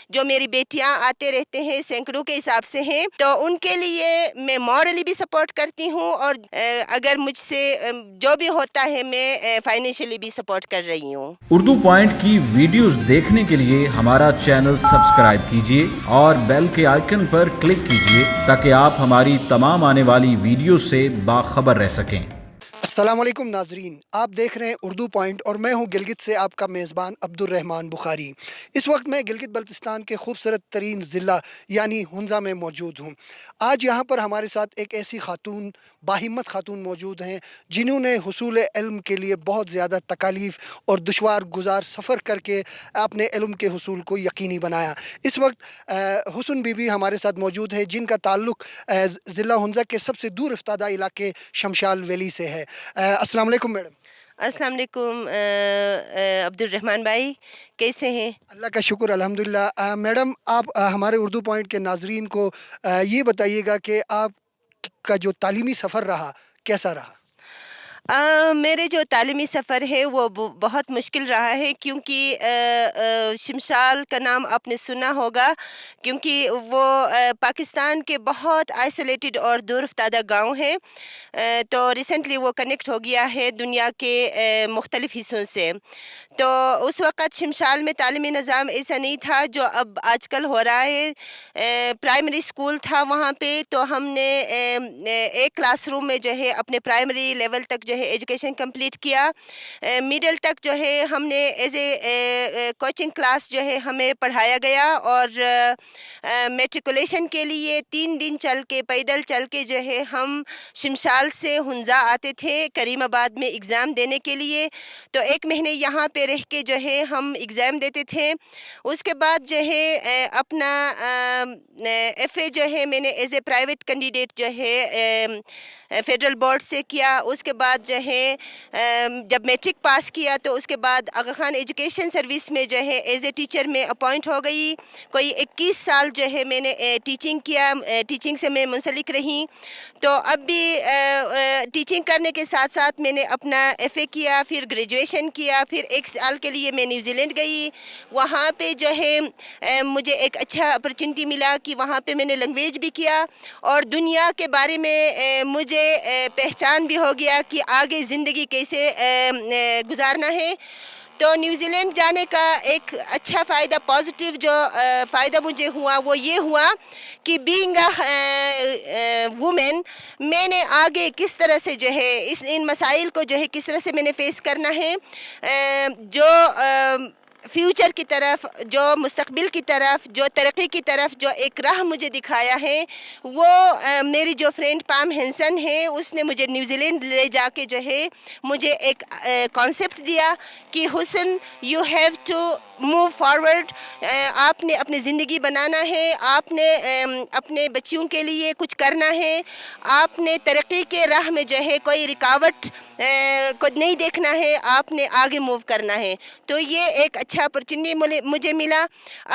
جو میری بیٹیاں آتے رہتے ہیں سینکڑوں کے حساب سے ہیں، تو ان کے لیے میں مورلی بھی سپورٹ کرتی ہوں، اور اگر مجھ سے جو بھی ہوتا ہے میں فائنینشلی بھی سپورٹ کر رہی ہوں۔ اردو پوائنٹ کی ویڈیوز دیکھنے کے لیے ہمارا چینل سبسکرائب کیجیے اور بیل کے آئیکن پر کلک کیجیے تاکہ آپ ہماری تمام آنے والی ویڈیوز سے باخبر رہ سکیں۔ السلام علیکم ناظرین، آپ دیکھ رہے ہیں اردو پوائنٹ اور میں ہوں گلگت سے آپ کا میزبان عبد الرحمان بخاری۔ اس وقت میں گلگت بلتستان کے خوبصورت ترین ضلع یعنی ہنزا میں موجود ہوں۔ آج یہاں پر ہمارے ساتھ ایک ایسی خاتون، باہمت خاتون موجود ہیں جنہوں نے حصول علم کے لیے بہت زیادہ تکالیف اور دشوار گزار سفر کر کے اپنے علم کے حصول کو یقینی بنایا۔ اس وقت حسن بی بی ہمارے ساتھ موجود ہے جن کا تعلق ضلع ہنزا کے سب سے دور افتادہ علاقے شمشال ویلی سے ہے۔ السلام علیکم میڈم۔ السلام علیکم عبد الرحمان بھائی، کیسے ہیں؟ اللہ کا شکر الحمدللہ۔ میڈم، آپ ہمارے اردو پوائنٹ کے ناظرین کو یہ بتائیے گا کہ آپ کا جو تعلیمی سفر رہا کیسا رہا؟ میرے جو تعلیمی سفر ہے وہ بہت مشکل رہا ہے، کیونکہ شمشال کا نام آپ نے سنا ہوگا، کیونکہ وہ پاکستان کے بہت آئسولیٹڈ اور دور افتادہ گاؤں ہے، تو ریسنٹلی وہ کنیکٹ ہو گیا ہے دنیا کے مختلف حصوں سے۔ تو اس وقت شمشال میں تعلیمی نظام ایسا نہیں تھا جو اب آج کل ہو رہا ہے۔ پرائمری اسکول تھا وہاں پہ، تو ہم نے ایک کلاس روم میں جو ہے اپنے پرائمری لیول تک جو ہے ایجوکیشن کمپلیٹ کیا۔ میڈل تک جو ہے ہم نے ایز اے کوچنگ کلاس جو ہے ہمیں پڑھایا گیا، اور میٹریکولیشن کے لیے 3 دن چل کے پیدل چل کے جو ہے ہم شمشال سے ہنزا آتے تھے کریم آباد میں ایگزام دینے کے لیے۔ تو 1 مہینے یہاں پہ رہ کے جو ہے ہم ایگزام دیتے تھے۔ اس کے بعد جو ہے اپنا ایف اے جو ہے میں نے ایز اے پرائیویٹ کینڈیڈیٹ جو ہے فیڈرل بورڈ سے کیا۔ اس کے بعد جو ہے جب میٹرک پاس کیا تو اس کے بعد آغا خان ایجوکیشن سروس میں جو ہے ایز اے ٹیچر میں اپوائنٹ ہو گئی۔ کوئی 21 سال جو ہے میں نے ٹیچنگ کیا، ٹیچنگ سے میں منسلک رہی۔ تو اب بھی ٹیچنگ کرنے کے ساتھ ساتھ میں نے اپنا ایف اے کیا، پھر گریجویشن کیا، پھر 1 سال کے لیے میں نیوزی لینڈ گئی۔ وہاں پہ جو ہے مجھے ایک اچھا اپرچونٹی ملا کہ وہاں پہ میں نے لینگویج بھی کیا، اور دنیا کے بارے میں مجھے پہچان بھی ہو گیا کہ آگے زندگی کیسے گزارنا ہے۔ تو نیوزی لینڈ جانے کا ایک اچھا فائدہ، پازیٹیو جو فائدہ مجھے ہوا وہ یہ ہوا کہ بینگ اے وومن میں نے آگے کس طرح سے جو ہے ان مسائل کو جو ہے کس طرح سے میں نے فیس کرنا ہے، جو فیوچر کی طرف، جو مستقبل کی طرف، جو ترقی کی طرف جو ایک راہ مجھے دکھایا ہے، وہ میری جو فرینڈ پام ہینسن ہے اس نے مجھے نیوزی لینڈ لے جا کے جو ہے مجھے ایک کانسیپٹ دیا کہ Hasan you have to move forward, آپ نے اپنی زندگی بنانا ہے، آپ نے اپنے بچیوں کے لیے کچھ کرنا ہے، آپ نے ترقی کے راہ میں جو ہے کوئی رکاوٹ کو نہیں دیکھنا ہے، آپ نے آگے موو کرنا ہے۔ تو یہ ایک اچھا اپرچونٹی مجھے ملا۔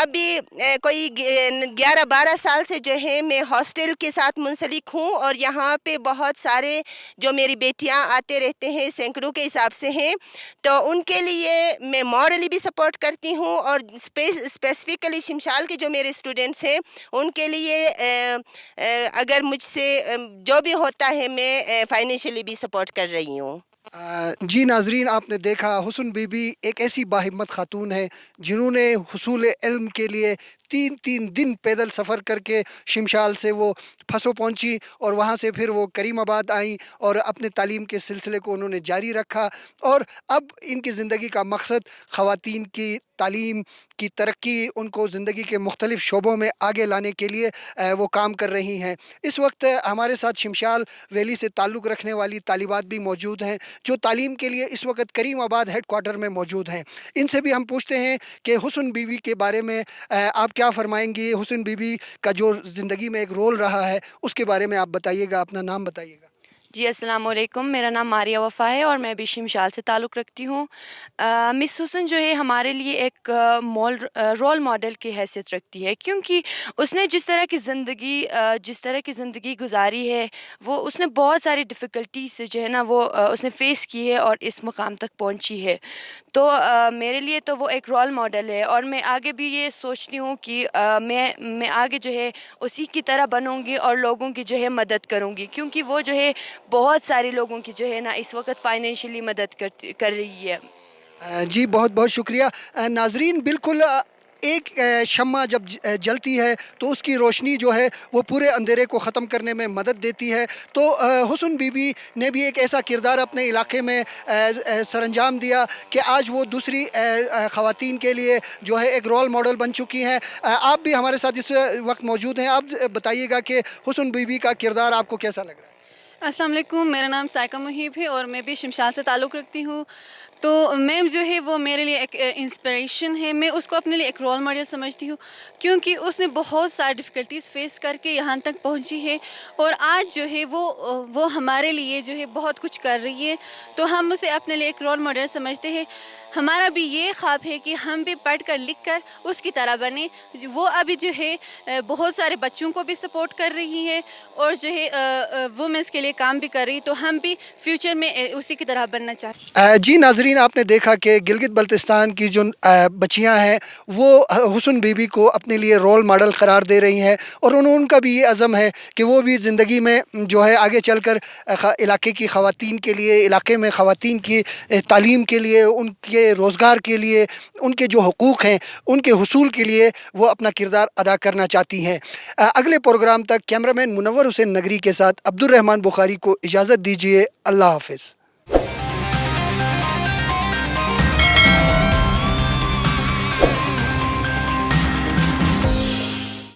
ابھی کوئی 11-12 سال سے جو ہے میں ہاسٹل کے ساتھ منسلک ہوں، اور یہاں پہ بہت سارے جو میری بیٹیاں آتے رہتے ہیں سینکڑوں کے حساب سے ہیں، تو ان کے لیے میں مورلی بھی سپورٹ کرتی ہوں، اور اسپیسیفکلی شمشال کے جو میرے اسٹوڈنٹس ہیں ان کے لیے اگر مجھ سے جو بھی ہوتا ہے میں فائنینشلی بھی سپورٹ کر رہی ہوں۔ جی ناظرین، آپ نے دیکھا حسن بی بی ایک ایسی باہمت خاتون ہے جنہوں نے حصول علم کے لیے 3 دن پیدل سفر کر کے شمشال سے وہ پھسو پہنچی، اور وہاں سے پھر وہ کریم آباد آئیں اور اپنے تعلیم کے سلسلے کو انہوں نے جاری رکھا، اور اب ان کی زندگی کا مقصد خواتین کی تعلیم کی ترقی، ان کو زندگی کے مختلف شعبوں میں آگے لانے کے لیے وہ کام کر رہی ہیں۔ اس وقت ہمارے ساتھ شمشال ویلی سے تعلق رکھنے والی طالبات بھی موجود ہیں جو تعلیم کے لیے اس وقت کریم آباد ہیڈ کوارٹر میں موجود ہیں۔ ان سے بھی ہم پوچھتے ہیں کہ حسن بی بی کے بارے میں آپ کیا فرمائیں گے، حسن بی بی کا جو زندگی میں ایک رول رہا ہے اس کے بارے میں آپ بتائیے گا، اپنا نام بتائیے گا۔ جی السلام علیکم، میرا نام ماریہ وفا ہے اور میں بھی شمشال سے تعلق رکھتی ہوں۔ مس حسن جو ہے ہمارے لیے ایک رول ماڈل کی حیثیت رکھتی ہے، کیونکہ اس نے جس طرح کی زندگی گزاری ہے، وہ اس نے بہت ساری ڈفیکلٹیز سے جو ہے نا وہ اس نے فیس کی ہے اور اس مقام تک پہنچی ہے۔ تو میرے لیے تو وہ ایک رول ماڈل ہے، اور میں آگے بھی یہ سوچتی ہوں کہ میں آگے جو ہے اسی کی طرح بنوں گی اور لوگوں کی جو ہے مدد کروں گی، کیونکہ وہ جو ہے بہت سارے لوگوں کی جو ہے نا اس وقت فائنینشلی مدد کر رہی ہے۔ جی بہت بہت شکریہ ناظرین۔ بالکل ایک شمع جب جلتی ہے تو اس کی روشنی جو ہے وہ پورے اندھیرے کو ختم کرنے میں مدد دیتی ہے۔ تو حسن بی بی نے بھی ایک ایسا کردار اپنے علاقے میں سر انجام دیا کہ آج وہ دوسری خواتین کے لیے جو ہے ایک رول ماڈل بن چکی ہیں۔ آپ بھی ہمارے ساتھ اس وقت موجود ہیں، آپ بتائیے گا کہ حسن بی بی کا کردار آپ کو کیسا لگ رہا ہے؟ السلام علیکم، میرا نام سائقہ محیب ہے اور میں بھی شمشاد سے تعلق رکھتی ہوں۔ تو میم جو ہے وہ میرے لیے ایک انسپریشن ہے، میں اس کو اپنے لیے ایک رول ماڈل سمجھتی ہوں، کیونکہ اس نے بہت ساری ڈفیکلٹیز فیس کر کے یہاں تک پہنچی ہے، اور آج جو ہے وہ ہمارے لیے جو ہے بہت کچھ کر رہی ہے۔ تو ہم اسے اپنے لیے ایک رول ماڈل سمجھتے ہیں۔ ہمارا بھی یہ خواب ہے کہ ہم بھی پڑھ کر لکھ کر اس کی طرح بنیں۔ وہ ابھی جو ہے بہت سارے بچوں کو بھی سپورٹ کر رہی ہے اور جو ہے وومنس کے لیے کام بھی کر رہی ہے، تو ہم بھی فیوچر میں اسی کی طرح بننا چاہتے ہیں۔ جی ناظرین، آپ نے دیکھا کہ گلگت بلتستان کی جو بچیاں ہیں وہ حسن بی بی کو اپنے لیے رول ماڈل قرار دے رہی ہیں، اور ان کا بھی یہ عزم ہے کہ وہ بھی زندگی میں جو ہے آگے چل کر علاقے کی خواتین کے لیے، علاقے میں خواتین کی تعلیم کے لیے، ان کے روزگار کے لیے، ان کے جو حقوق ہیں ان کے حصول کے لیے وہ اپنا کردار ادا کرنا چاہتی ہیں۔ اگلے پروگرام تک کیمرہ مین منور حسین نگری کے ساتھ عبد الرحمن بخاری کو اجازت دیجیے۔ اللہ حافظ۔